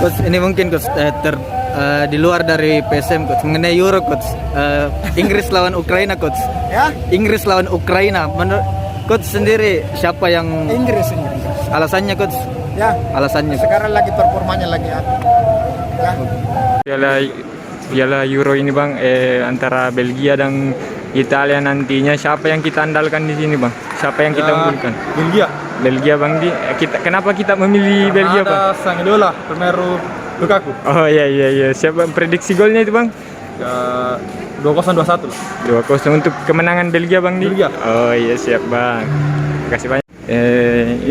Coach, ini mungkin coach di luar dari PSM coach mengenai Euro coach, Inggris lawan Ukraina coach. Ya? Inggris lawan Ukraina. Menurut coach sendiri siapa yang Inggris. alasannya coach? Ya. Alasannya. Sekarang lagi performanya lagi ya. Piala Euro ini bang, antara Belgia dan Italia nantinya siapa yang kita andalkan di sini bang? Siapa yang kita unggulkan? Belgia bang kenapa kita memilih Belgia bang? Ada sang idola Romelu Lukaku. Oh iya. Siapa prediksi golnya itu bang? Ya 2-0 2-1 lah. 2-0 untuk kemenangan Belgia bang di? Belgia. Oh iya siap bang. Terima kasih banyak.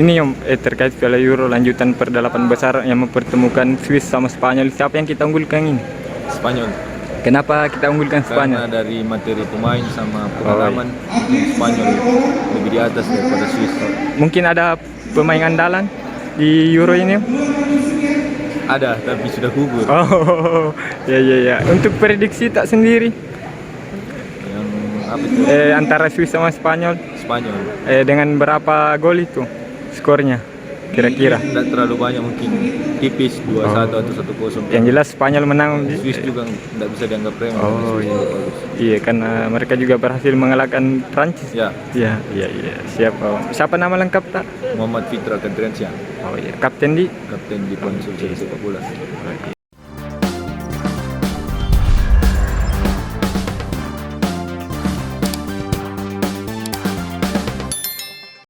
Ini yang terkait Piala Euro lanjutan perdelapan besar yang mempertemukan Swiss sama Spanyol. Siapa yang kita unggulkan ini? Spanyol. Kenapa kita unggulkan Karena Spanyol? dari materi pemain sama pengalaman Spanyol lebih di atas daripada Swiss. Mungkin ada pemain andalan di Euro ini? Ada tapi sudah gugur. Oh ya. Untuk prediksi tak sendiri Yang apa itu? antara Swiss sama Spanyol Spanyol. dengan berapa gol itu skornya kira-kira? Tidak terlalu banyak, mungkin tipis 2-1 atau 1-0. Yang jelas Spanyol menang. Swiss juga tidak bisa dianggap remeh. Oh Swiss iya. juga bagus. Iya karena mereka juga berhasil mengalahkan Prancis. Ya, Iya. Siap. Oh. Siapa nama lengkap tak? Muhammad Fitra Kadriansyah, Oh iya. Kapten di? kapten di Konsul Sepak Bola.